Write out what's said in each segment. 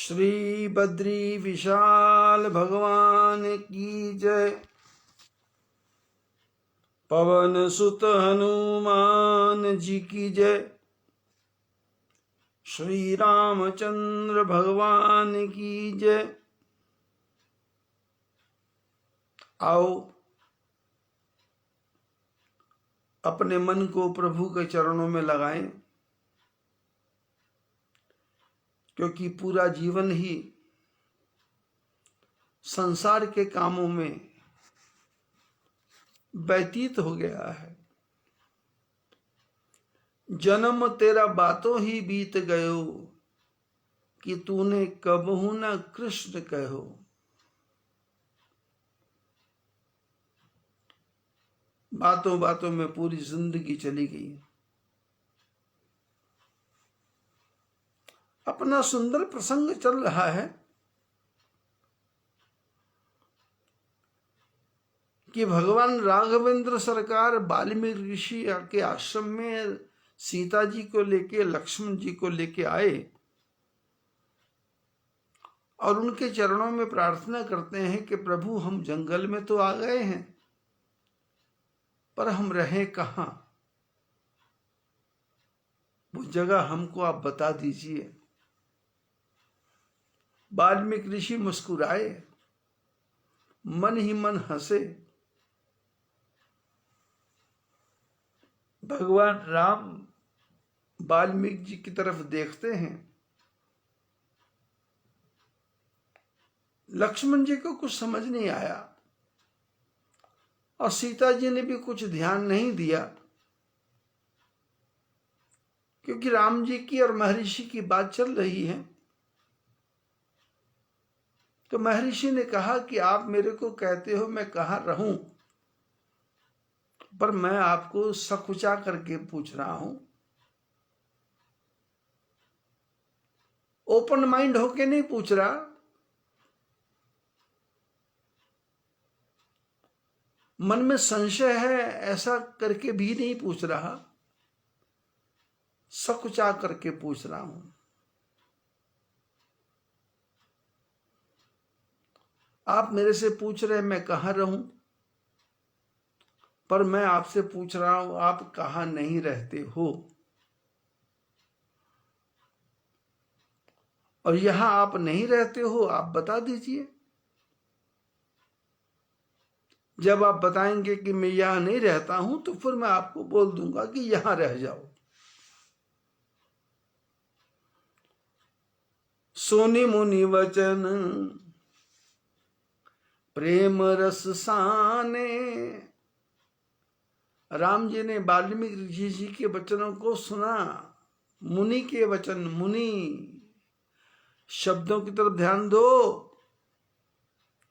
श्री बद्री विशाल भगवान की जय। पवन सुत हनुमान जी की जय। श्री रामचंद्र भगवान की जय। आओ अपने मन को प्रभु के चरणों में लगाएं, क्योंकि पूरा जीवन ही संसार के कामों में व्यतीत हो गया है। जन्म तेरा बातों ही बीत गयो, कि तूने कबहू न कृष्ण कहो। बातों बातों में पूरी जिंदगी चली गई। अपना सुंदर प्रसंग चल रहा है कि भगवान राघवेंद्र सरकार वाल्मीकि ऋषि के आश्रम में सीता जी को लेके, लक्ष्मण जी को लेके आए और उनके चरणों में प्रार्थना करते हैं कि प्रभु, हम जंगल में तो आ गए हैं, पर हम रहें कहाँ? वो जगह हमको आप बता दीजिए। वाल्मीकि ऋषि मुस्कुराए, मन ही मन हंसे। भगवान राम वाल्मीकि जी की तरफ देखते हैं। लक्ष्मण जी को कुछ समझ नहीं आया और सीता जी ने भी कुछ ध्यान नहीं दिया, क्योंकि राम जी की और महर्षि की बात चल रही है। तो महर्षि ने कहा कि आप मेरे को कहते हो मैं कहाँ रहूं, पर मैं आपको सकुचा करके पूछ रहा हूं, ओपन माइंड होके नहीं पूछ रहा। मन में संशय है ऐसा करके भी नहीं पूछ रहा, सकुचा करके पूछ रहा हूं। आप मेरे से पूछ रहे मैं कहाँ रहूं, पर मैं आपसे पूछ रहा हूं आप कहाँ नहीं रहते हो, और यहां आप नहीं रहते हो आप बता दीजिए। जब आप बताएंगे कि मैं यहां नहीं रहता हूं, तो फिर मैं आपको बोल दूंगा कि यहां रह जाओ। सोनी मुनि वचन प्रेम रस साने। राम जी ने वाल्मीकि ऋषि जी के वचनों को सुना। मुनि के वचन, मुनि शब्दों की तरफ ध्यान दो।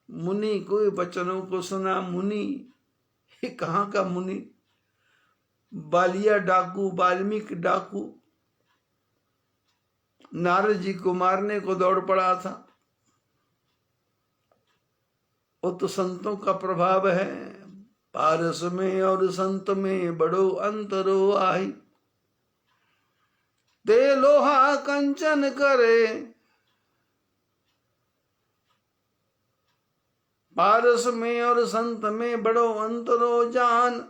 मुनि कोई वचनों को सुना। मुनि ये कहाँ का मुनि? बालिया डाकू, वाल्मीकि डाकू नारद जी को मारने को दौड़ पड़ा था। वो तो संतों का प्रभाव है। पारस में और संत में बड़ो अंतरो आई, ते लोहा कंचन करे। पारस में और संत में बड़ो अंतरो जान,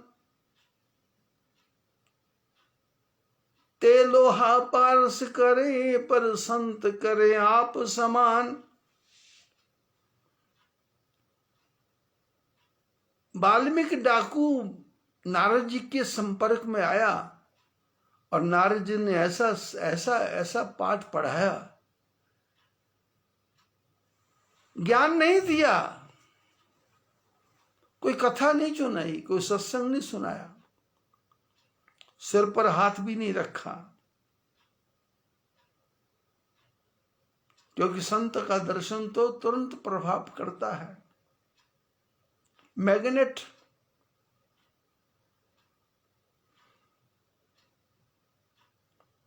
ते लोहा पारस करे पर संत करे आप समान। वाल्मीकि डाकू नारद जी के संपर्क में आया और नारद जी ने ऐसा ऐसा ऐसा पाठ पढ़ाया, ज्ञान नहीं दिया, कोई कथा नहीं सुनाई, कोई सत्संग नहीं सुनाया, सिर पर हाथ भी नहीं रखा, क्योंकि संत का दर्शन तो तुरंत प्रभाव करता है। मैग्नेट।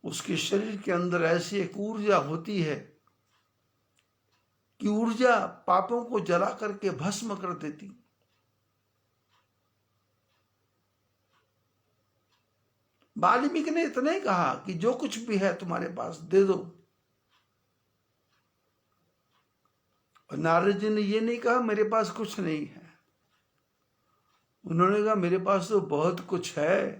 उसके शरीर के अंदर ऐसी एक ऊर्जा होती है कि ऊर्जा पापों को जला करके भस्म कर देती। वाल्मीकि ने इतना ही कहा कि जो कुछ भी है तुम्हारे पास दे दो। और नारद जी ने ये नहीं कहा मेरे पास कुछ नहीं है, उन्होंने कहा मेरे पास तो बहुत कुछ है।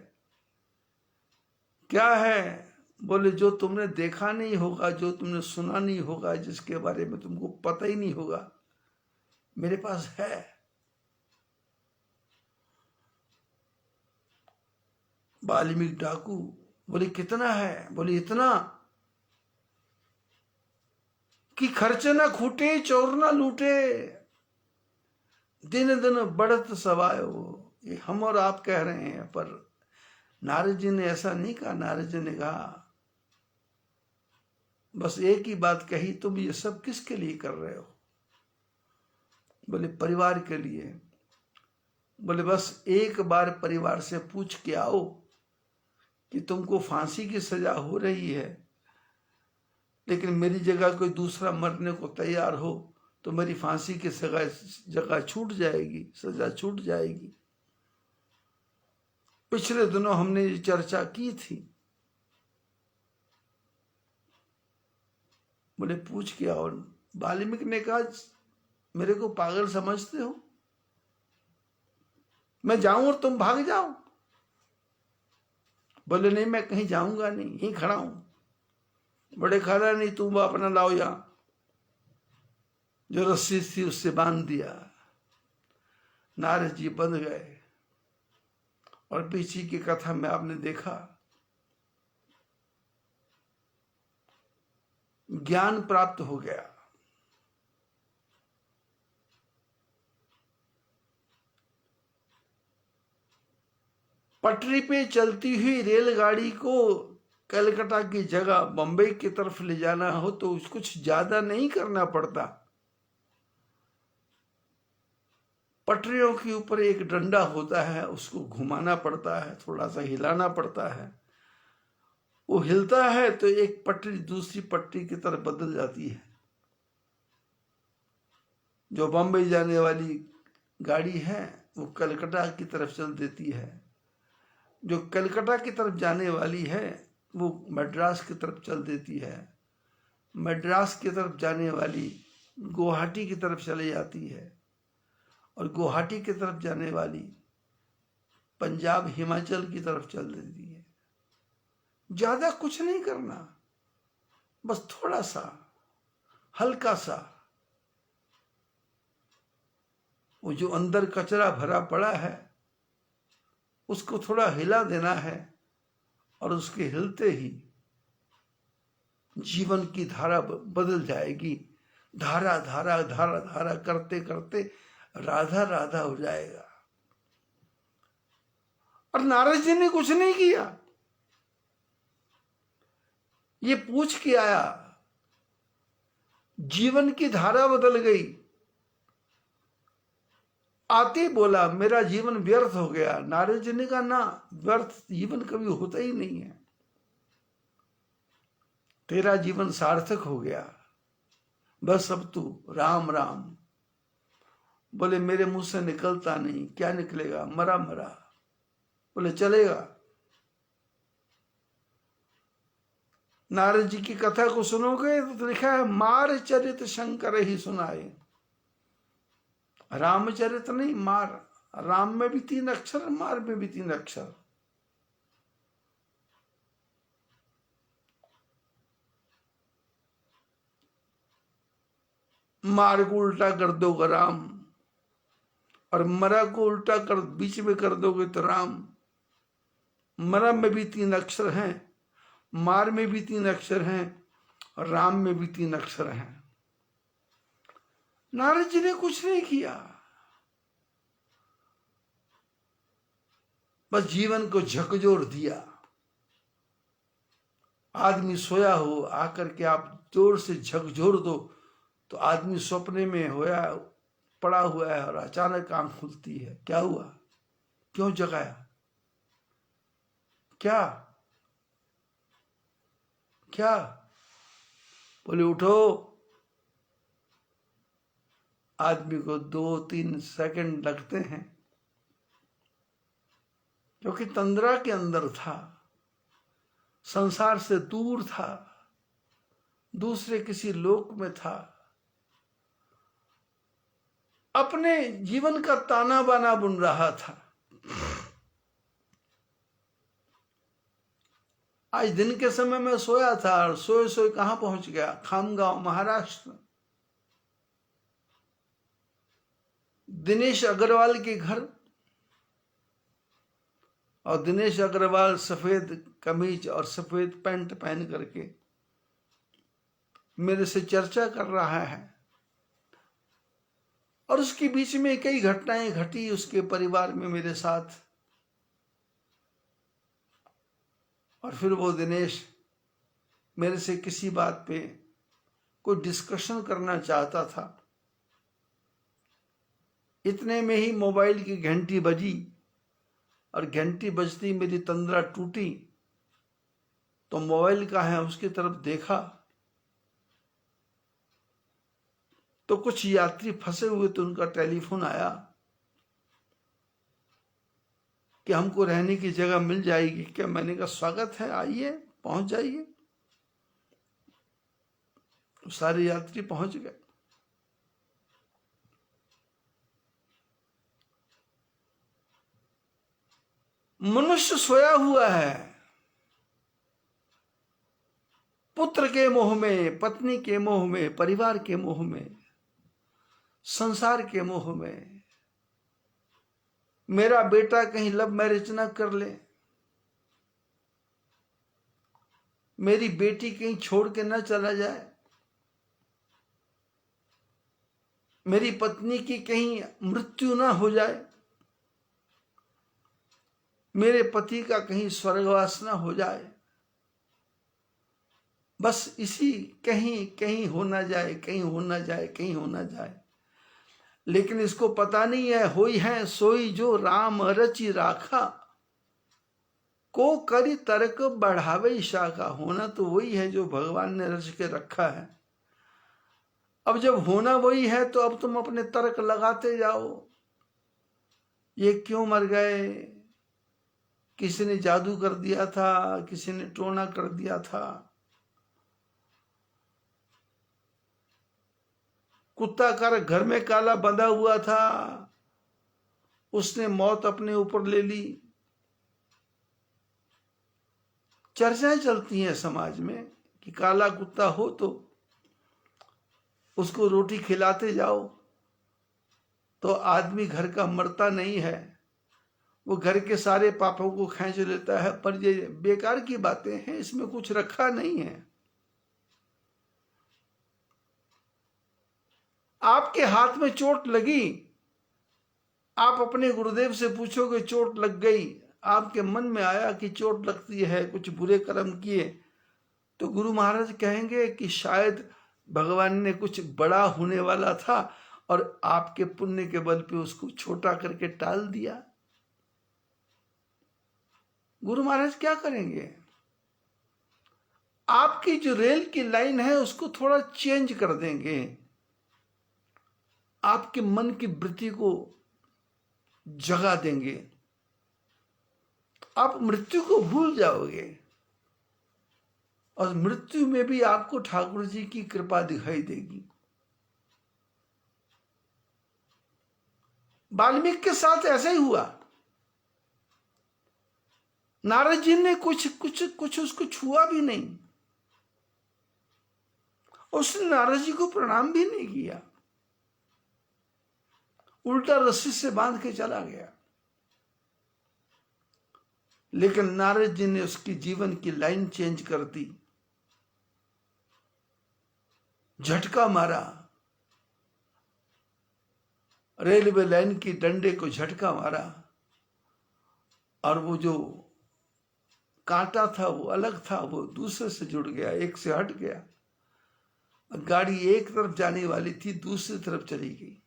क्या है? बोले जो तुमने देखा नहीं होगा, जो तुमने सुना नहीं होगा, जिसके बारे में तुमको पता ही नहीं होगा, मेरे पास है। वाल्मीकि डाकू बोले कितना है? बोले इतना कि खर्च ना खूटे, चोर ना लूटे, दिन दिन बढ़त सवायो। ये हम और आप कह रहे हैं, पर नारद जी ने ऐसा नहीं कहा। नारद जी ने कहा बस एक ही बात कही, तुम ये सब किसके लिए कर रहे हो? बोले परिवार के लिए। बोले बस एक बार परिवार से पूछ के आओ कि तुमको फांसी की सजा हो रही है, लेकिन मेरी जगह कोई दूसरा मरने को तैयार हो तो मेरी फांसी की जगह छूट जाएगी, सजा छूट जाएगी। पिछले दिनों हमने ये चर्चा की थी। बोले पूछ के आओ। वाल्मीकि ने कहा मेरे को पागल समझते हो? मैं जाऊं और तुम भाग जाओ? बोले नहीं, मैं कहीं जाऊंगा नहीं, यहीं खड़ा हूं। बड़े खड़ा नहीं, तुम अपना लाओ यहां। जो रस्सी थी उससे बांध दिया। नारद जी बंध गए और पीछे की कथा में आपने देखा ज्ञान प्राप्त हो गया। पटरी पे चलती हुई रेलगाड़ी को कलकत्ता की जगह बंबई की तरफ ले जाना हो तो कुछ ज्यादा नहीं करना पड़ता। पटरियों के ऊपर एक डंडा होता है, उसको घुमाना पड़ता है, थोड़ा सा हिलाना पड़ता है। वो हिलता है तो एक पटरी दूसरी पटरी की तरफ बदल जाती है। जो बंबई जाने वाली गाड़ी है वो कलकत्ता की तरफ चल देती है, जो कलकत्ता की तरफ जाने वाली है वो मद्रास की तरफ चल देती है, मद्रास की तरफ जाने वाली गुवाहाटी की तरफ चली जाती है, और गुवाहाटी की तरफ जाने वाली पंजाब हिमाचल की तरफ चल देती है। ज्यादा कुछ नहीं करना, बस थोड़ा सा हल्का सा वो जो अंदर कचरा भरा पड़ा है उसको थोड़ा हिला देना है, और उसके हिलते ही जीवन की धारा बदल जाएगी। धारा धारा धारा धारा करते करते राधा राधा हो जाएगा। और नारद जी ने कुछ नहीं किया, ये पूछ के आया, जीवन की धारा बदल गई। आते बोला मेरा जीवन व्यर्थ हो गया। नारद जी ने कहा ना, व्यर्थ जीवन कभी होता ही नहीं है, तेरा जीवन सार्थक हो गया। बस अब तू राम राम। बोले मेरे मुंह से निकलता नहीं, क्या निकलेगा, मरा मरा। बोले चलेगा। नारद जी की कथा को सुनोगे तो लिखा है मार चरित शंकर ही सुनाए। रामचरित नहीं, मार। राम में भी 3 अक्षर, मार में भी 3 अक्षर। मार को उल्टा कर दोगे राम, और मरा को उल्टा कर बीच में कर दोगे तो राम। मरा में भी 3 अक्षर हैं, मार में भी 3 अक्षर हैं, और राम में भी 3 अक्षर हैं। नारद जी ने कुछ नहीं किया, बस जीवन को झकझोर दिया। आदमी सोया हो, आकर के आप जोर से झकझोर दो तो आदमी सपने में होया पड़ा हुआ है और अचानक आंख खुलती है। क्या हुआ, क्यों जगाया, क्या क्या? बोले उठो। आदमी को 2-3 सेकंड लगते हैं, क्योंकि तंद्रा के अंदर था, संसार से दूर था, दूसरे किसी लोक में था। अपने जीवन का ताना बाना बुन रहा था। आज दिन के समय में सोया था और सोए सोए कहां पहुंच गया? खामगांव, महाराष्ट्र। दिनेश अग्रवाल के घर। और दिनेश अग्रवाल सफेद कमीज और सफेद पैंट पहन करके मेरे से चर्चा कर रहा है। और उसके बीच में कई घटनाएं घटी उसके परिवार में मेरे साथ। और फिर वो दिनेश मेरे से किसी बात पे कोई डिस्कशन करना चाहता था। इतने में ही मोबाइल की घंटी बजी और घंटी बजती मेरी तंद्रा टूटी। तो मोबाइल का है उसकी तरफ देखा तो कुछ यात्री फंसे हुए थे, उनका टेलीफोन आया कि हमको रहने की जगह मिल जाएगी क्या? मैंने कहा स्वागत है, आइए, पहुंच जाइए। सारे यात्री पहुंच गए। मनुष्य सोया हुआ है, पुत्र के मोह में, पत्नी के मोह में, परिवार के मोह में, संसार के मोह में। मेरा बेटा कहीं लव मैरिज ना कर ले, मेरी बेटी कहीं छोड़ के ना चला जाए, मेरी पत्नी की कहीं मृत्यु ना हो जाए, मेरे पति का कहीं स्वर्गवास ना हो जाए। बस इसी कहीं कहीं हो ना जाए, कहीं हो ना जाए, कहीं हो ना जाए। लेकिन इसको पता नहीं है, होई है सोई जो राम रचि राखा, को करी तर्क बढ़ावे शाखा। होना तो वही है जो भगवान ने रच के रखा है। अब जब होना वही है तो अब तुम अपने तर्क लगाते जाओ। ये क्यों मर गए? किसी ने जादू कर दिया था, किसी ने टोना कर दिया था। कुत्ता का घर में काला बंधा हुआ था, उसने मौत अपने ऊपर ले ली। चर्चाएं चलती हैं समाज में कि काला कुत्ता हो तो उसको रोटी खिलाते जाओ तो आदमी घर का मरता नहीं है, वो घर के सारे पापों को खींच लेता है। पर ये बेकार की बातें हैं, इसमें कुछ रखा नहीं है। आपके हाथ में चोट लगी, आप अपने गुरुदेव से पूछोगे चोट लग गई, आपके मन में आया कि चोट लगती है, कुछ बुरे कर्म किए, तो गुरु महाराज कहेंगे कि शायद भगवान ने कुछ बड़ा होने वाला था और आपके पुण्य के बल पे उसको छोटा करके टाल दिया। गुरु महाराज क्या करेंगे? आपकी जो रेल की लाइन है उसको थोड़ा चेंज कर देंगे, आपके मन की वृत्ति को जगा देंगे, आप मृत्यु को भूल जाओगे और मृत्यु में भी आपको ठाकुर जी की कृपा दिखाई देगी। वाल्मीकि के साथ ऐसा ही हुआ। नारद जी ने कुछ उसको छुआ भी नहीं, उसने नारद जी को प्रणाम भी नहीं किया, उल्टा रस्सी से बांध के चला गया। लेकिन नारद जी ने उसकी जीवन की लाइन चेंज कर दी, झटका मारा, रेलवे लाइन की डंडे को झटका मारा और वो जो कांटा था वो अलग था, वो दूसरे से जुड़ गया, एक से हट गया। गाड़ी एक तरफ जाने वाली थी, दूसरी तरफ चली गई।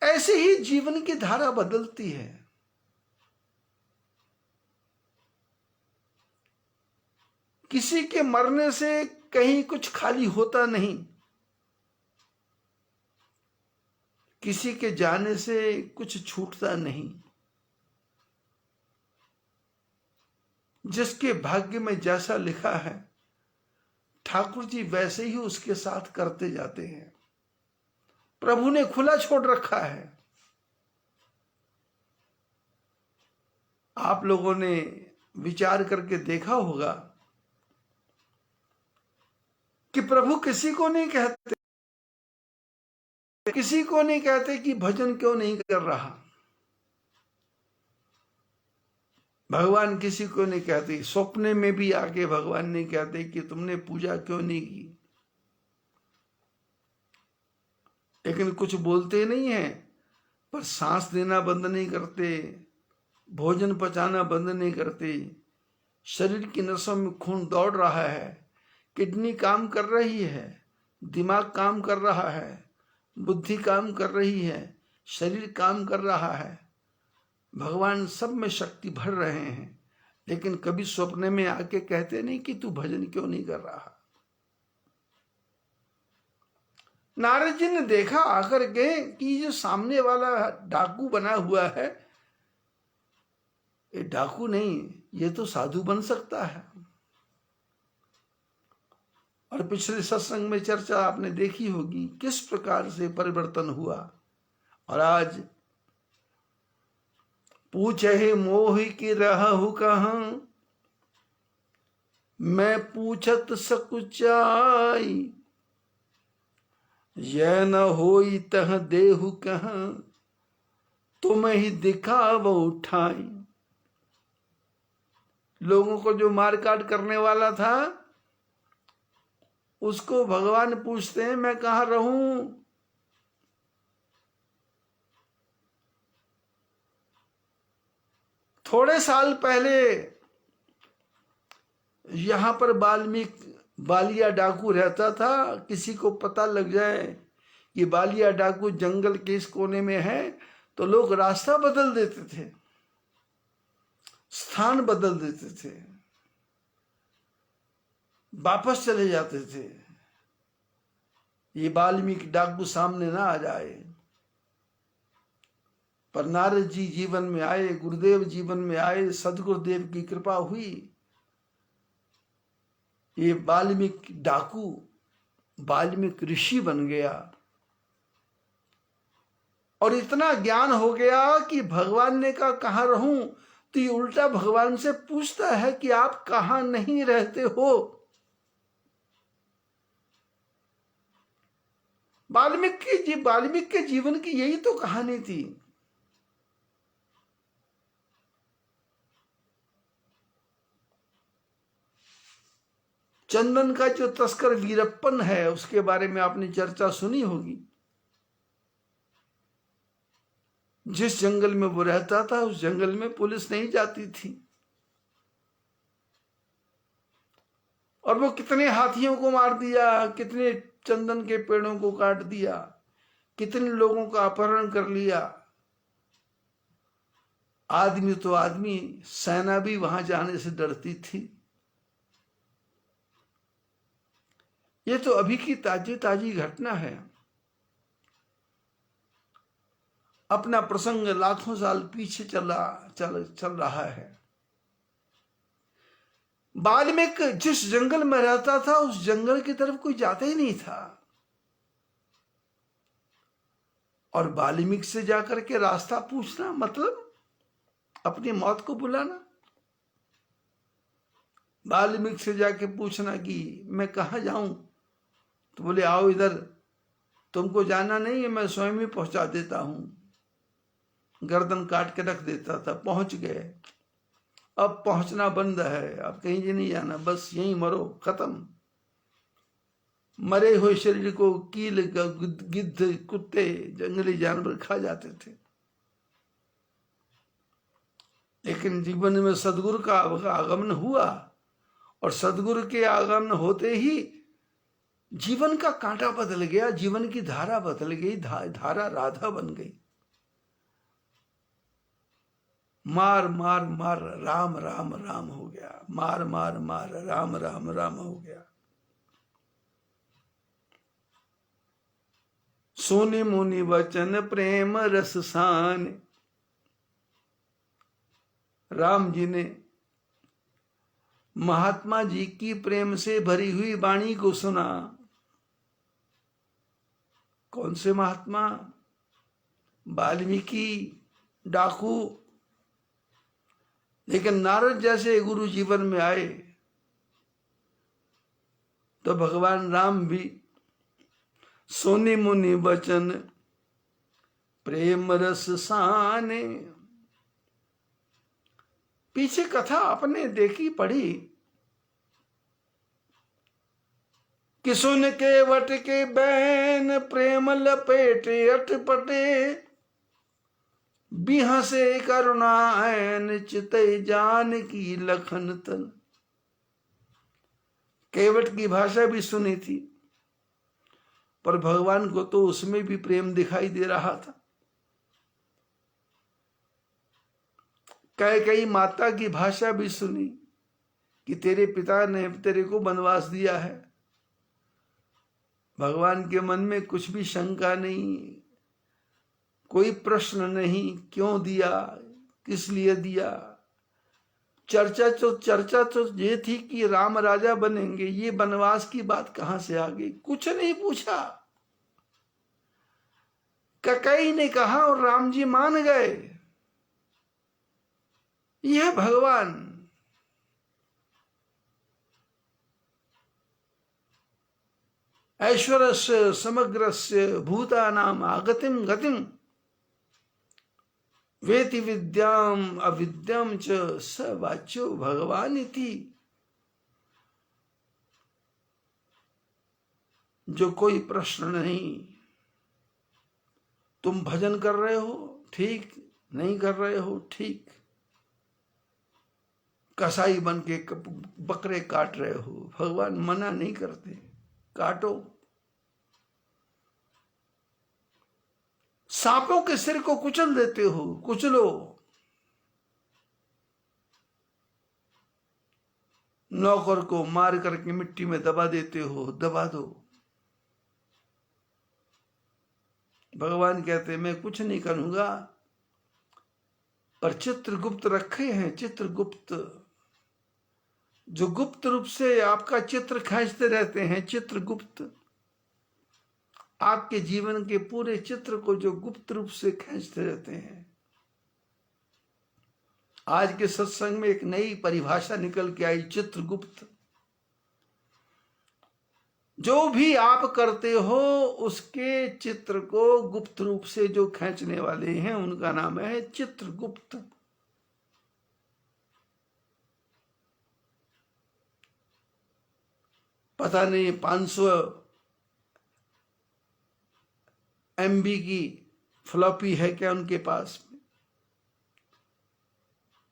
ऐसे ही जीवन की धारा बदलती है। किसी के मरने से कहीं कुछ खाली होता नहीं, किसी के जाने से कुछ छूटता नहीं। जिसके भाग्य में जैसा लिखा है ठाकुर जी वैसे ही उसके साथ करते जाते हैं। प्रभु ने खुला छोड़ रखा है। आप लोगों ने विचार करके देखा होगा कि प्रभु किसी को नहीं कहते कि भजन क्यों नहीं कर रहा। भगवान किसी को नहीं कहते, सपने में भी आके भगवान नहीं कहते कि तुमने पूजा क्यों नहीं की। लेकिन कुछ बोलते नहीं है, पर सांस देना बंद नहीं करते, भोजन पचाना बंद नहीं करते। शरीर की नसों में खून दौड़ रहा है, किडनी काम कर रही है, दिमाग काम कर रहा है, बुद्धि काम कर रही है, शरीर काम कर रहा है। भगवान सब में शक्ति भर रहे हैं, लेकिन कभी सपने में आके कहते नहीं कि तू भजन क्यों नहीं कर रहा। नारद जी ने देखा आकर के कि जो सामने वाला डाकू बना हुआ है, ये डाकू नहीं, ये तो साधु बन सकता है। और पिछले सत्संग में चर्चा आपने देखी होगी किस प्रकार से परिवर्तन हुआ। और आज पूछे मोह की रहु कहाँ, मैं पूछत सकुचाई, यह न होई तह देहु कहाँ, तुम ही दिखाव उठाई। लोगों को जो मार काट करने वाला था, उसको भगवान पूछते हैं मैं कहाँ रहूं। थोड़े साल पहले यहां पर बालिया डाकू रहता था। किसी को पता लग जाए कि बालिया डाकू जंगल के इस कोने में है, तो लोग रास्ता बदल देते थे, स्थान बदल देते थे, वापस चले जाते थे, ये वाल्मीकि डाकू सामने ना आ जाए। पर नारद जी जीवन में आए, गुरुदेव जीवन में आए, सदगुरुदेव की कृपा हुई, ये वाल्मीकि डाकू वाल्मीकि ऋषि बन गया। और इतना ज्ञान हो गया कि भगवान ने कहा कहाँ रहूं, तो ये उल्टा भगवान से पूछता है कि आप कहाँ नहीं रहते हो। वाल्मीकि के जीवन की यही तो कहानी थी। चंदन का जो तस्कर वीरप्पन है, उसके बारे में आपने चर्चा सुनी होगी। जिस जंगल में वो रहता था, उस जंगल में पुलिस नहीं जाती थी। और वो कितने हाथियों को मार दिया, कितने चंदन के पेड़ों को काट दिया, कितने लोगों का अपहरण कर लिया। आदमी तो आदमी, सेना भी वहां जाने से डरती थी। ये तो अभी की ताजी घटना है। अपना प्रसंग लाखों साल पीछे चल रहा है। वाल्मीकि जिस जंगल में रहता था, उस जंगल की तरफ कोई जाता ही नहीं था। और वाल्मीकि से जाकर के रास्ता पूछना मतलब अपनी मौत को बुलाना। वाल्मीकि से जाके पूछना कि मैं कहाँ जाऊं, तो बोले आओ इधर, तुमको जाना नहीं है, मैं स्वयं ही पहुंचा देता हूं। गर्दन काट के रख देता था। पहुंच गए। अब पहुंचना बंद है, अब कहीं नहीं जाना, बस यहीं मरो, खत्म। मरे हुए शरीर को कील, गिद्ध, कुत्ते, जंगली जानवर खा जाते थे। लेकिन जीवन में सदगुरु का आगमन हुआ, और सदगुरु के आगमन होते ही जीवन का कांटा बदल गया, जीवन की धारा बदल गई, धारा राधा बन गई। मार मार मार राम राम राम हो गया, मार मार मार राम राम राम हो गया। सोने मुनि वचन प्रेम रस सान। राम जी ने महात्मा जी की प्रेम से भरी हुई वाणी को सुना। कौन से महात्मा? वाल्मीकि, डाकू। लेकिन नारद जैसे गुरु जीवन में आए तो भगवान राम भी सोनी मुनि वचन प्रेम रस साने। पीछे कथा आपने देखी पढ़ी कि सुन के वट के बैन प्रेम लपेटे अटपटे बिहसे करुणा ऐन चितई जान की लखन तन। केवट की भाषा भी सुनी थी, पर भगवान को तो उसमें भी प्रेम दिखाई दे रहा था। कई माता की भाषा भी सुनी कि तेरे पिता ने तेरे को वनवास दिया है। भगवान के मन में कुछ भी शंका नहीं, कोई प्रश्न नहीं, क्यों दिया, किस लिए दिया। चर्चा तो ये थी कि राम राजा बनेंगे, ये वनवास की बात कहां से आ गई, कुछ नहीं पूछा। कैकेयी ने कहा और राम जी मान गए। यह भगवान ऐश्वर्यस्य समग्रस्य भूतानाम आगतिम गतिम वेति विद्याम अविद्याम च स वाच्यो भगवान इति। जो कोई प्रश्न नहीं। तुम भजन कर रहे हो ठीक, नहीं कर रहे हो ठीक, कसाई बन के बकरे काट रहे हो, भगवान मना नहीं करते, काटो। सांपों के सिर को कुचल देते हो, कुचलो। नौकर को मार करके मिट्टी में दबा देते हो, दबा दो। भगवान कहते मैं कुछ नहीं करूंगा, पर चित्रगुप्त रखे हैं, चित्रगुप्त, जो गुप्त रूप से आपका चित्र खींचते रहते हैं। चित्रगुप्त आपके जीवन के पूरे चित्र को जो गुप्त रूप से खींचते रहते हैं। आज के सत्संग में एक नई परिभाषा निकल के आई, चित्रगुप्त। जो भी आप करते हो उसके चित्र को गुप्त रूप से जो खींचने वाले हैं उनका नाम है चित्रगुप्त। पता नहीं 500 MB की फ्लॉपी है क्या उनके पास में,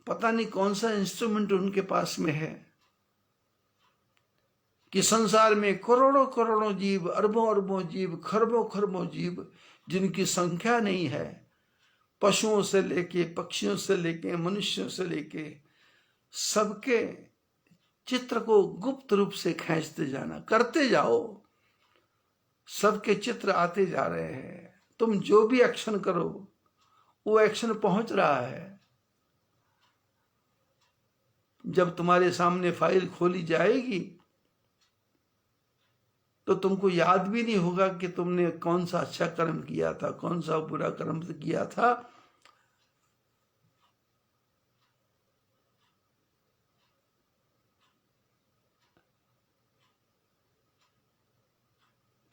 पता नहीं कौन सा इंस्ट्रूमेंट उनके पास में है कि संसार में करोड़ों करोड़ों जीव, अरबों अरबों जीव, खरबों खरबों जीव, जिनकी संख्या नहीं है, पशुओं से लेके, पक्षियों से लेके, मनुष्यों से लेके, सबके चित्र को गुप्त रूप से खींचते जाना, करते जाओ। सबके चित्र आते जा रहे हैं। तुम जो भी एक्शन करो वो एक्शन पहुंच रहा है। जब तुम्हारे सामने फाइल खोली जाएगी तो तुमको याद भी नहीं होगा कि तुमने कौन सा अच्छा कर्म किया था, कौन सा बुरा कर्म किया था।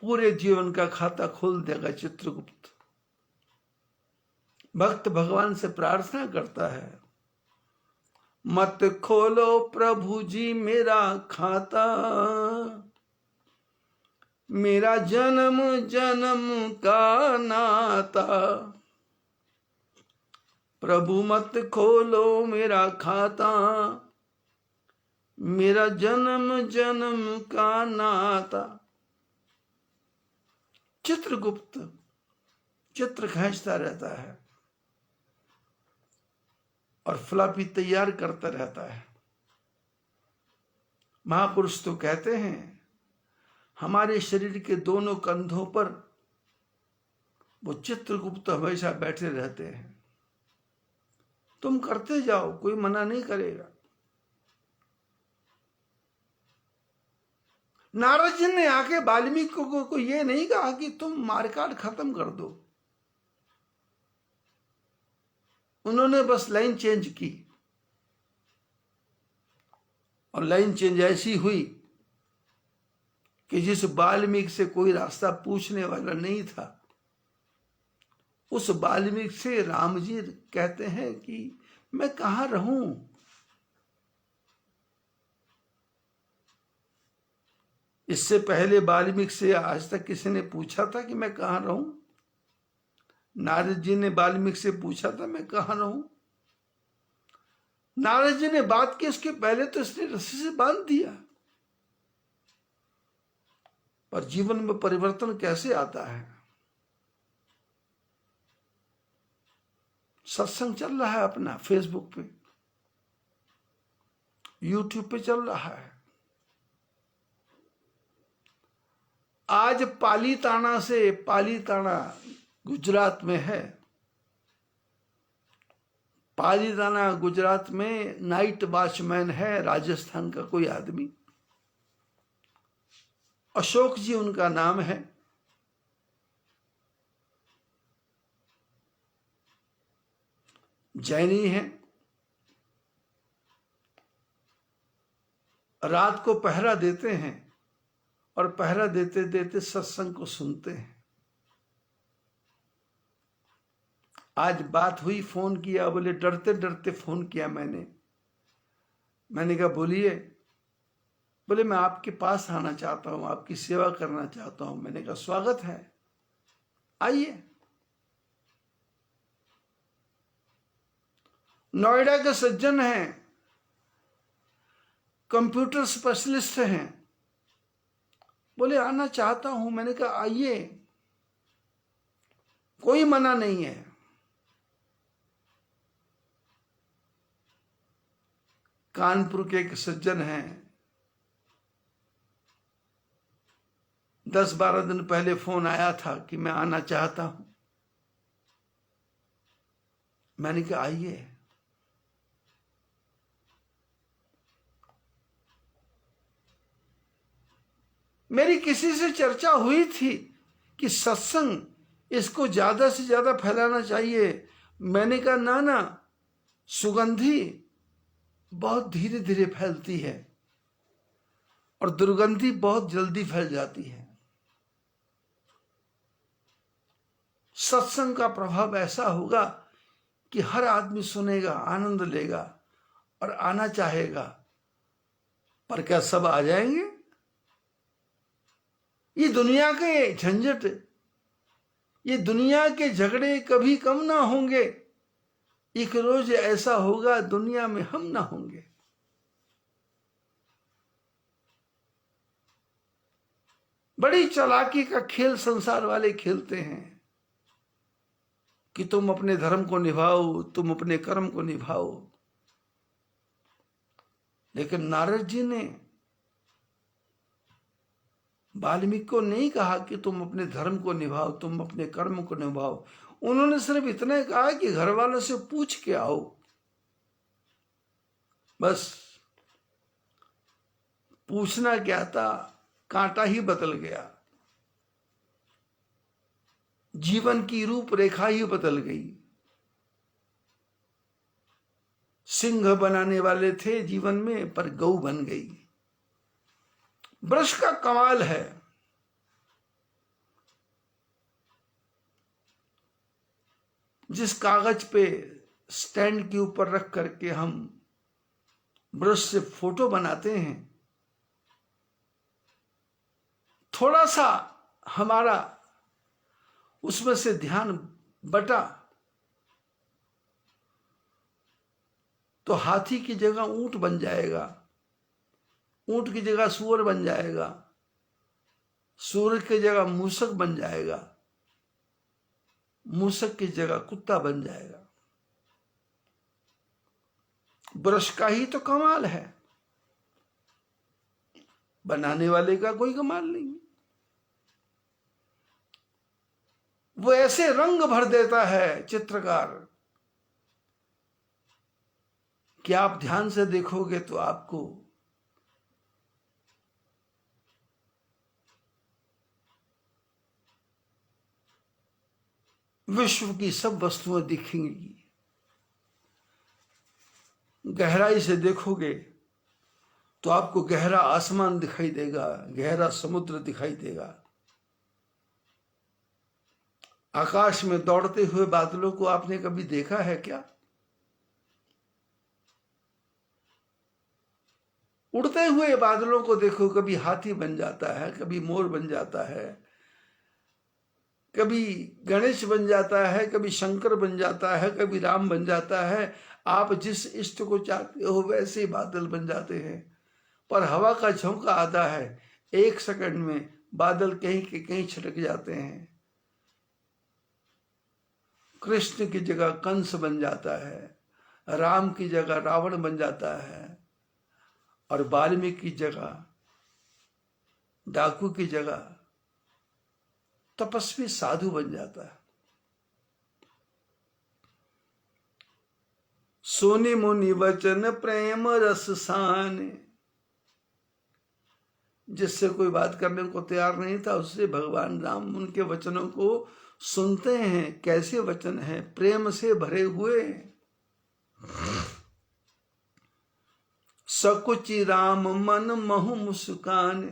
पूरे जीवन का खाता खोल देगा चित्रगुप्त। भक्त भगवान से प्रार्थना करता है, मत खोलो प्रभु जी मेरा खाता, मेरा जन्म जन्म का नाता। प्रभु मत खोलो मेरा खाता, मेरा जन्म जन्म का नाता। चित्रगुप्त चित्र खींचता रहता है और फ्लॉपी तैयार करता रहता है। महापुरुष तो कहते हैं हमारे शरीर के दोनों कंधों पर वो चित्रगुप्त हमेशा बैठे रहते हैं। तुम करते जाओ, कोई मना नहीं करेगा। नारद जी ने आके वाल्मीकि को ये नहीं कहा कि तुम मारकाट खत्म कर दो, उन्होंने बस लाइन चेंज की, और लाइन चेंज ऐसी हुई कि जिस वाल्मीकि से कोई रास्ता पूछने वाला नहीं था, उस वाल्मीकि से राम जी कहते हैं कि मैं कहां रहूं। इससे पहले वाल्मीकि से आज तक किसी ने पूछा था कि मैं कहां रहूं? नारद जी ने वाल्मीकि से पूछा था मैं कहां रहूं? नारद जी ने बात की, उसके पहले तो इसने रस्सी से बांध दिया। पर जीवन में परिवर्तन कैसे आता है? सत्संग चल रहा है अपना, फेसबुक पे, यूट्यूब पे चल रहा है। आज पालीताना से, पालीताना गुजरात में है, पालीताना गुजरात में नाइट वॉचमैन है राजस्थान का कोई आदमी, अशोक जी उनका नाम है। जैनी है, रात को पहरा देते हैं और पहरा देते देते सत्संग को सुनते हैं। आज बात हुई, फोन किया, बोले डरते डरते फोन किया मैंने कहा बोलिए। बोले मैं आपके पास आना चाहता हूं, आपकी सेवा करना चाहता हूं। मैंने कहा स्वागत है, आइए। नोएडा के सज्जन हैं, कंप्यूटर स्पेशलिस्ट हैं, बोले आना चाहता हूं। मैंने कहा आइए, कोई मना नहीं है। कानपुर के एक सज्जन हैं, 10-12 दिन पहले फोन आया था कि मैं आना चाहता हूं। मैंने कहा आइए। मेरी किसी से चर्चा हुई थी कि सत्संग इसको ज्यादा से ज्यादा फैलाना चाहिए। मैंने कहा ना, सुगंधी बहुत धीरे धीरे फैलती है और दुर्गंधी बहुत जल्दी फैल जाती है। सत्संग का प्रभाव ऐसा होगा कि हर आदमी सुनेगा, आनंद लेगा और आना चाहेगा। पर क्या सब आ जाएंगे? ये दुनिया के झंझट, ये दुनिया के झगड़े कभी कम ना होंगे। एक रोज ऐसा होगा दुनिया में हम ना होंगे। बड़ी चालाकी का खेल संसार वाले खेलते हैं कि तुम अपने धर्म को निभाओ, तुम अपने कर्म को निभाओ। लेकिन नारद जी ने वाल्मीकि को नहीं कहा कि तुम अपने धर्म को निभाओ, तुम अपने कर्म को निभाओ। उन्होंने सिर्फ इतना कहा कि घर वालों से पूछ के आओ, बस। पूछना क्या था, कांटा ही बदल गया, जीवन की रूपरेखा ही बदल गई। सिंह बनाने वाले थे जीवन में, पर गऊ बन गई। ब्रश का कमाल है। जिस कागज पे स्टैंड के ऊपर रख करके हम ब्रश से फोटो बनाते हैं, थोड़ा सा हमारा उसमें से ध्यान बटा तो हाथी की जगह ऊंट बन जाएगा, ऊंट की जगह सूअर बन जाएगा, सूअर की जगह मूसक बन जाएगा, मूसक की जगह कुत्ता बन जाएगा। ब्रश का ही तो कमाल है, बनाने वाले का कोई कमाल नहीं। वो ऐसे रंग भर देता है चित्रकार कि आप ध्यान से देखोगे तो आपको विश्व की सब वस्तुएं दिखेंगी। गहराई से देखोगे तो आपको गहरा आसमान दिखाई देगा, गहरा समुद्र दिखाई देगा। आकाश में दौड़ते हुए बादलों को आपने कभी देखा है क्या? उड़ते हुए बादलों को देखो, कभी हाथी बन जाता है, कभी मोर बन जाता है, कभी गणेश बन जाता है, कभी शंकर बन जाता है, कभी राम बन जाता है। आप जिस इष्ट को चाहते हो वैसे बादल बन जाते हैं। पर हवा का झोंका आता है, 1 सेकंड में बादल कहीं के कहीं छिटक जाते हैं। कृष्ण की जगह कंस बन जाता है, राम की जगह रावण बन जाता है, और वाल्मीकि की जगह, डाकू की जगह तपस्वी साधु बन जाता है। सोनी मुनि वचन प्रेम रस सान, जिससे कोई बात करने को तैयार नहीं था, उससे भगवान राम उनके वचनों को सुनते हैं। कैसे वचन हैं? प्रेम से भरे हुए। सकुचि राम मन महु मुस्कान,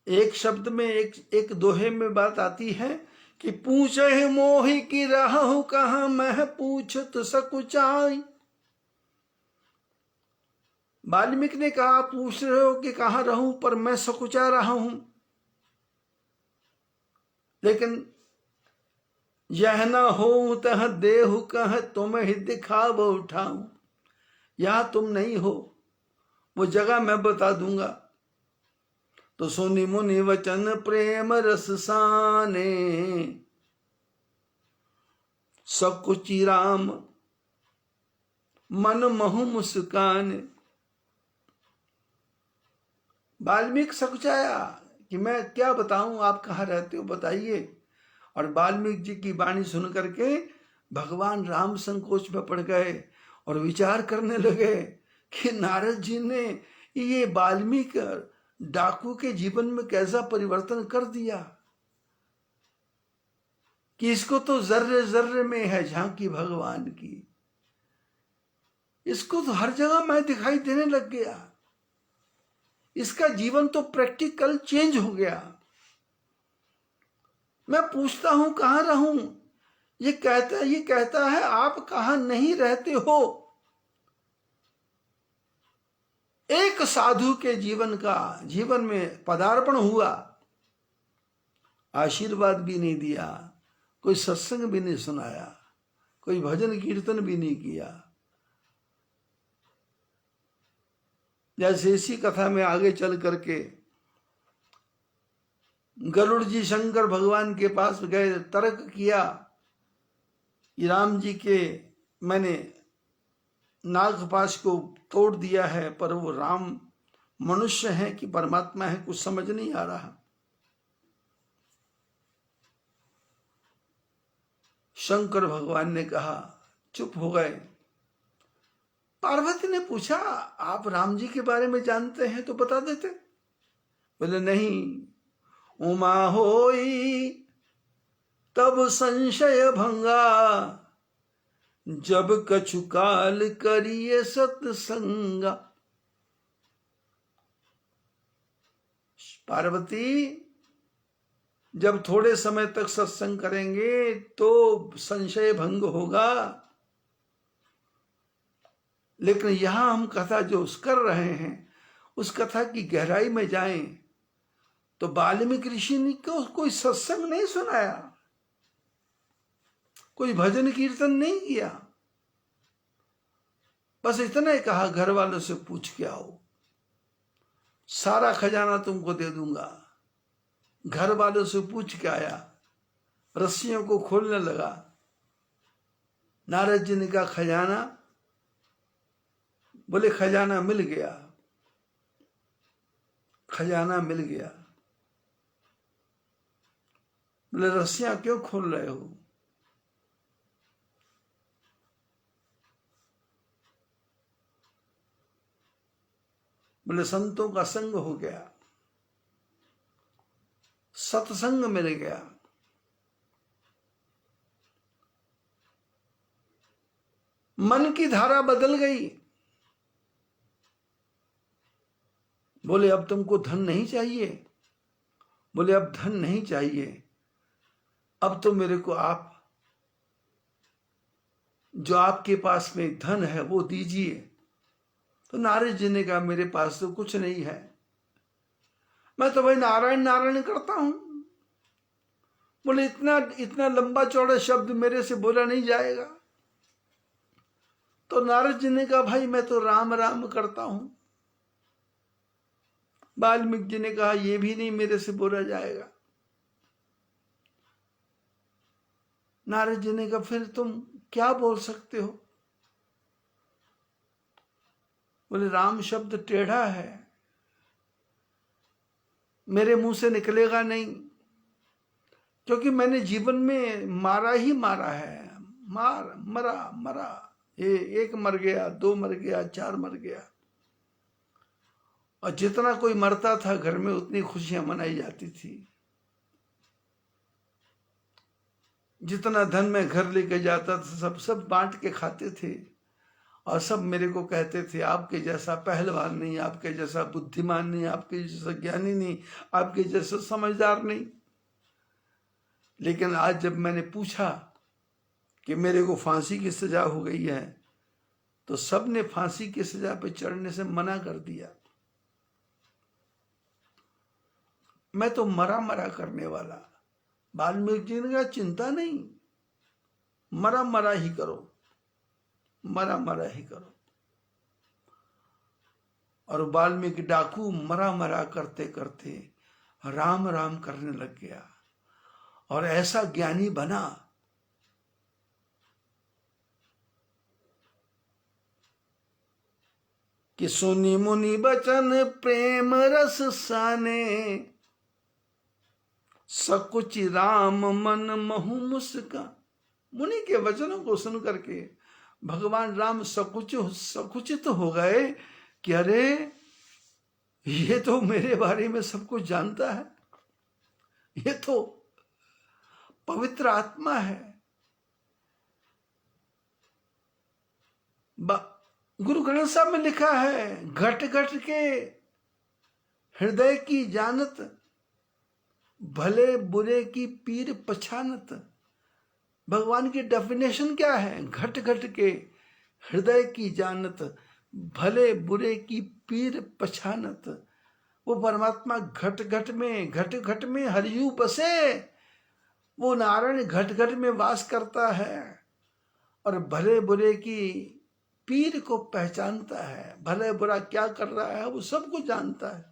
एक शब्द में एक दोहे में बात आती है कि पूछे मोहि की रहूं कहाँ, मैं पूछत सकुचाई। वाल्मीकि ने कहा, पूछ रहे हो कि कहाँ रहूं, पर मैं सकुचा रहा हूं। लेकिन यह न हो तह देहु कह, तुम ही दिखाव उठाऊं। यहां तुम नहीं हो, वो जगह मैं बता दूंगा। तो सुनि मुनि वचन प्रेम रस साने, सकुचि राम मन महु मुस्कान। वाल्मीकि सकुचाया कि मैं क्या बताऊं, आप कहाँ रहते हो, बताइए। और वाल्मीकि जी की वाणी सुन करके भगवान राम संकोच में पड़ गए और विचार करने लगे कि नारद जी ने ये वाल्मीकि डाकू के जीवन में कैसा परिवर्तन कर दिया कि इसको तो जर्रे जर्रे में है झांकी भगवान की। इसको तो हर जगह मैं दिखाई देने लग गया। इसका जीवन तो प्रैक्टिकल चेंज हो गया। मैं पूछता हूं कहां रहूं, ये कहता है आप कहां नहीं रहते हो। एक साधु के जीवन में पदार्पण हुआ, आशीर्वाद भी नहीं दिया, कोई सत्संग भी नहीं सुनाया, कोई भजन कीर्तन भी नहीं किया। जैसे इसी कथा में आगे चल करके गरुड़ जी शंकर भगवान के पास गए, तर्क किया कि राम जी के मैंने नागपाश को तोड़ दिया है, पर वो राम मनुष्य है कि परमात्मा है, कुछ समझ नहीं आ रहा। शंकर भगवान ने कहा, चुप हो गए। पार्वती ने पूछा, आप राम जी के बारे में जानते हैं तो बता देते। बोले नहीं, उमा होई तब संशय भंगा, जब कछु काल करिए सत्संगा। पार्वती, जब थोड़े समय तक सत्संग करेंगे तो संशय भंग होगा, लेकिन यहां हम कथा जो कर रहे हैं उस कथा की गहराई में जाएं तो वाल्मीकि ऋषि ने कोई सत्संग नहीं सुनाया, कोई भजन कीर्तन नहीं किया, बस इतना ही कहा, घर वालों से पूछ के आओ, सारा खजाना तुमको दे दूंगा। घर वालों से पूछ के आया, रस्सियों को खोलने लगा। नारद जी ने कहा खजाना? बोले खजाना मिल गया, खजाना मिल गया। बोले रस्सियां क्यों खोल रहे हो? बोले संतों का संग हो गया, सत्संग मिल गया। मन की धारा बदल गई। बोले अब तुमको धन नहीं चाहिए? बोले अब धन नहीं चाहिए, अब तो मेरे को आप जो आपके पास में धन है वो दीजिए। तो नारद जी ने कहा मेरे पास तो कुछ नहीं है, मैं तो भाई नारायण नारायण करता हूं। बोले इतना इतना लंबा चौड़ा शब्द मेरे से बोला नहीं जाएगा। तो नारद जी ने कहा भाई मैं तो राम राम करता हूं। वाल्मीकि जी ने कहा ये भी नहीं मेरे से बोला जाएगा। नारद जी ने कहा फिर तुम क्या बोल सकते हो? बोले राम शब्द टेढ़ा है, मेरे मुंह से निकलेगा नहीं, क्योंकि मैंने जीवन में मारा ही मारा है। मरा मरा, ये एक मर गया, दो मर गया, चार मर गया। और जितना कोई मरता था घर में उतनी खुशियां मनाई जाती थी। जितना धन मैं घर लेके जाता था सब बांट के खाते थे। और सब मेरे को कहते थे आपके जैसा पहलवान नहीं, आपके जैसा बुद्धिमान नहीं, आपके जैसा ज्ञानी नहीं, आपके जैसा समझदार नहीं। लेकिन आज जब मैंने पूछा कि मेरे को फांसी की सजा हो गई है, तो सबने फांसी की सजा पे चढ़ने से मना कर दिया। मैं तो मरा मरा करने वाला। वाल्मीकि जी ने कहा चिंता नहीं, मरा मरा ही करो, मरा मरा ही करो। और वाल्मीकि डाकू मरा मरा करते करते राम राम करने लग गया और ऐसा ज्ञानी बना कि सुनी मुनि बचन प्रेम रस साने, सकुच राम मन महु मुस्का। मुनि के वचनों को सुन करके भगवान राम सकुचित हो गए कि अरे ये तो मेरे बारे में सब कुछ जानता है, ये तो पवित्र आत्मा है। गुरु ग्रंथ साहब में लिखा है घट घट के हृदय की जानत, भले बुरे की पीर पछानत। भगवान की डेफिनेशन क्या है? घट घट के हृदय की जानत, भले बुरे की पीर पछानत। वो परमात्मा घट घट में हरियू बसे। वो नारायण घट घट में वास करता है और भले बुरे की पीर को पहचानता है। भले बुरा क्या कर रहा है वो सब कुछ जानता है।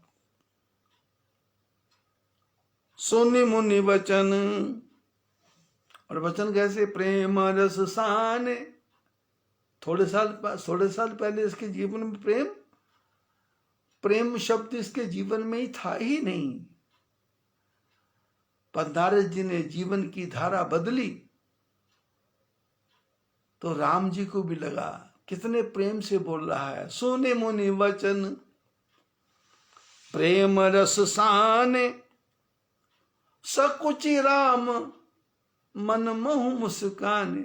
सुनि मुनि वचन, और वचन कैसे? प्रेम रस साने। थोड़े साल पहले इसके जीवन में प्रेम शब्द इसके जीवन में ही था ही नहीं। पर नारद जी ने जीवन की धारा बदली तो राम जी को भी लगा कितने प्रेम से बोल रहा है। सुनि मुनि वचन प्रेम रस साने, सकुचि राम मन मोह मुस्काने।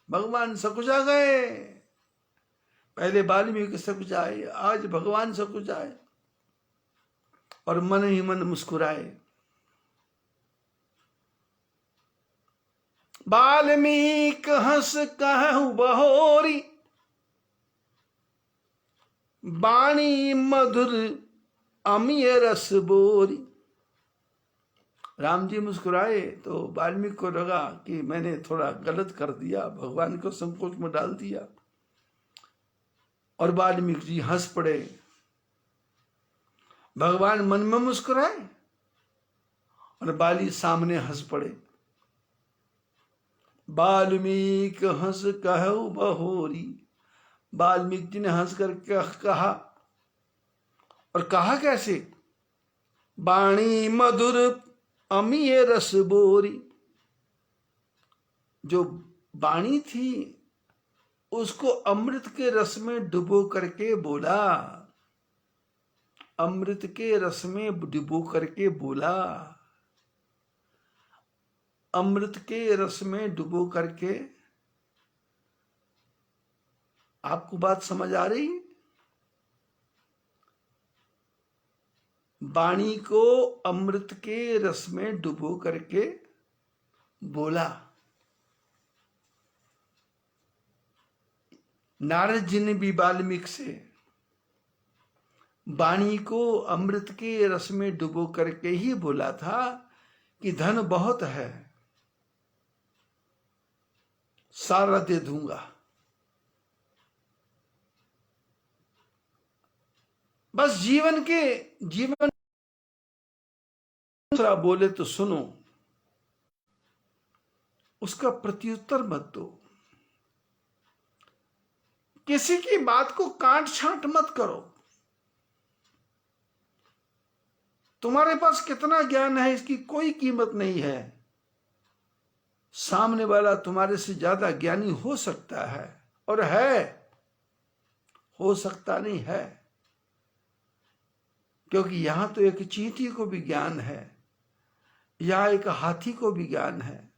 भगवान सकुचा गए। पहले वाल्मीकि सकुचाए, आज भगवान सकुचाए और मन ही मन मुस्कुराए। वाल्मीकि हंस कहु बहोरी, बाणी मधुर अमीय रस बोरी। राम जी मुस्कुराए तो वाल्मीकि को लगा कि मैंने थोड़ा गलत कर दिया, भगवान को संकोच में डाल दिया। और वाल्मीकि जी हंस पड़े। भगवान मन में मुस्कुराए और बाली सामने हंस पड़े। वाल्मीकि हंस कहु बहोरी। वाल्मीकि जी ने हंस कर कहा, और कहा कैसे? बाणी मधुर अमीय रस बोरी। जो बाणी थी उसको अमृत के रस में डुबो करके बोला। अमृत के रस में डुबो करके बोला, अमृत के रस में डुबो करके। आपको बात समझ आ रही? वाणी को अमृत के रस में डुबो करके बोला। नारद जी ने भी वाल्मीकि से वाणी को अमृत के रस में डुबो करके ही बोला था कि धन बहुत है, सारा दे दूंगा, बस जीवन दूसरा बोले तो सुनो, उसका प्रत्युत्तर मत दो, किसी की बात को काट छांट मत करो। तुम्हारे पास कितना ज्ञान है इसकी कोई कीमत नहीं है। सामने वाला तुम्हारे से ज्यादा ज्ञानी हो सकता है, और है, हो सकता नहीं है, क्योंकि यहां तो एक चींटी को भी ज्ञान है, या एक हाथी को भी ज्ञान है,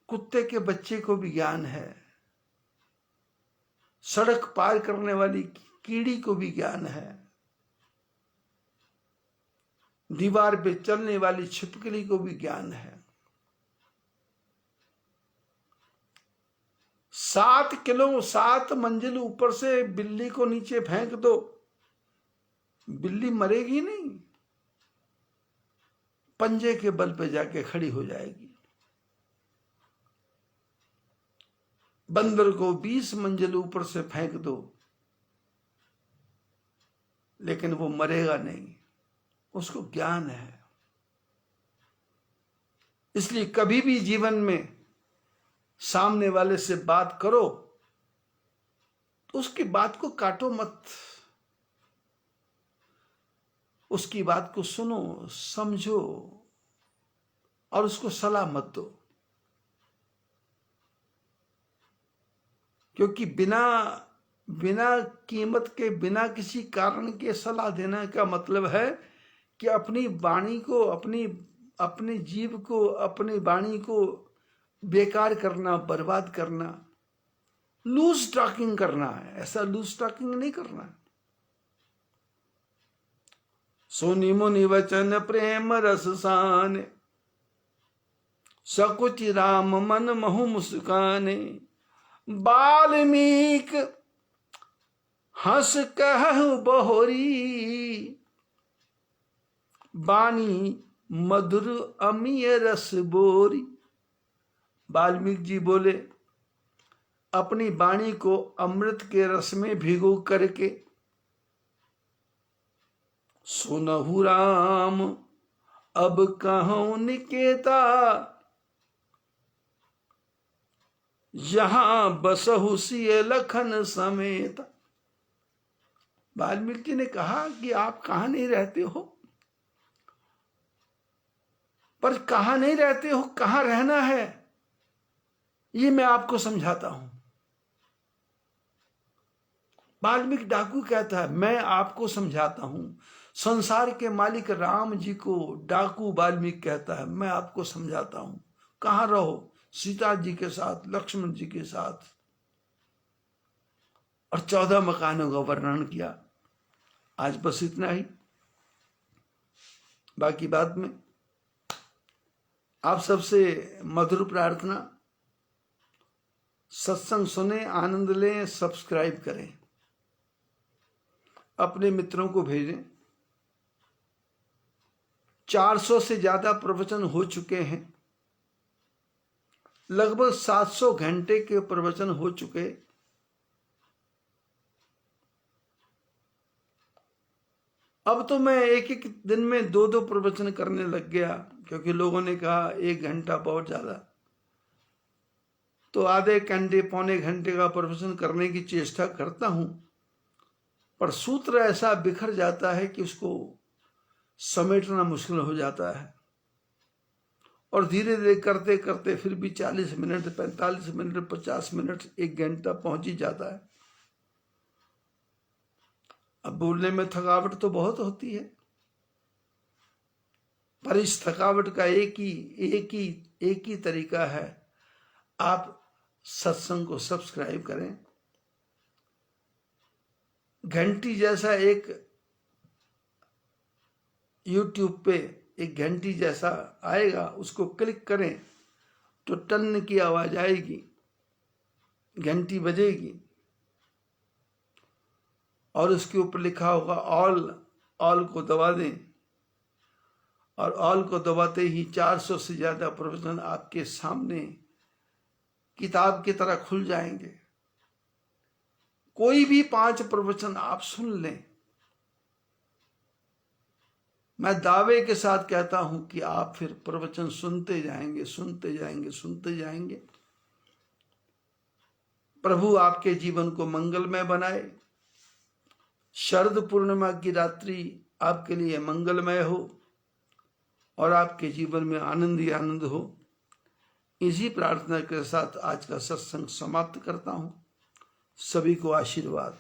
कुत्ते के बच्चे को भी ज्ञान है, सड़क पार करने वाली कीड़ी को भी ज्ञान है, दीवार पे चलने वाली छिपकली को भी ज्ञान है। 7 मंजिल ऊपर से बिल्ली को नीचे फेंक दो, बिल्ली मरेगी नहीं, पंजे के बल पे जाके खड़ी हो जाएगी। बंदर को 20 मंजिल ऊपर से फेंक दो, लेकिन वो मरेगा नहीं, उसको ज्ञान है। इसलिए कभी भी जीवन में सामने वाले से बात करो तो उसकी बात को काटो मत, उसकी बात को सुनो, समझो, और उसको सलाह मत दो। क्योंकि बिना कीमत के, बिना किसी कारण के सलाह देने का मतलब है कि अपनी वाणी को, अपने जीव को, अपनी वाणी को बेकार करना, बर्बाद करना, लूज टॉकिंग करना है। ऐसा लूज टॉकिंग नहीं करना। सुनि मुनि वचन प्रेम रस सान, सकुच राम मन महु मुस्काने। वाल्मीकि हंस कहु बहोरी, वाणी मधुर अमीय रस बोरी। वाल्मीकि जी बोले, अपनी वाणी को अमृत के रस में भिगो करके सुनहु राम अब कहूं निकेता, यहां बसहु सिय लखन समेत। वाल्मीकि जी ने कहा कि आप कहां नहीं रहते हो, पर कहां नहीं रहते हो, कहां रहना है, ये मैं आपको समझाता हूं। वाल्मीकि डाकू कहता है, मैं आपको समझाता हूं। संसार के मालिक राम जी को डाकू वाल्मीकि कहता है, मैं आपको समझाता हूं। कहां रहो? सीता जी के साथ, लक्ष्मण जी के साथ, और 14 मकानों का वर्णन किया। आज बस इतना ही, बाकी बाद में आप सबसे मधुर प्रार्थना, सत्संग सुने, आनंद लें, सब्सक्राइब करें, अपने मित्रों को भेजें। 400 से ज्यादा प्रवचन हो चुके हैं, लगभग 700 घंटे के प्रवचन हो चुके। अब तो मैं एक एक दिन में 2-2 प्रवचन करने लग गया, क्योंकि लोगों ने कहा 1 घंटा बहुत ज्यादा, तो आधे घंटे, पौने घंटे का प्रवचन करने की चेष्टा करता हूं, पर सूत्र ऐसा बिखर जाता है कि उसको समेटना मुश्किल हो जाता है, और धीरे धीरे करते करते फिर भी 40 मिनट, 45 मिनट, 50 मिनट, 1 घंटा पहुंच ही जाता है। अब बोलने में थकावट तो बहुत होती है, पर इस थकावट का एक ही तरीका है, आप सत्संग को सब्सक्राइब करें। घंटी जैसा एक YouTube पे एक घंटी जैसा आएगा, उसको क्लिक करें तो टन की आवाज आएगी, घंटी बजेगी और उसके ऊपर लिखा होगा ऑल को दबा दें, और ऑल को दबाते ही 400 से ज्यादा प्रवचन आपके सामने किताब की तरह खुल जाएंगे। कोई भी 5 प्रवचन आप सुन लें, मैं दावे के साथ कहता हूं कि आप फिर प्रवचन सुनते जाएंगे, सुनते जाएंगे, सुनते जाएंगे। प्रभु आपके जीवन को मंगलमय बनाए। शरद पूर्णिमा की रात्रि आपके लिए मंगलमय हो और आपके जीवन में आनंद ही आनंद हो। इसी प्रार्थना के साथ आज का सत्संग समाप्त करता हूं। सभी को आशीर्वाद।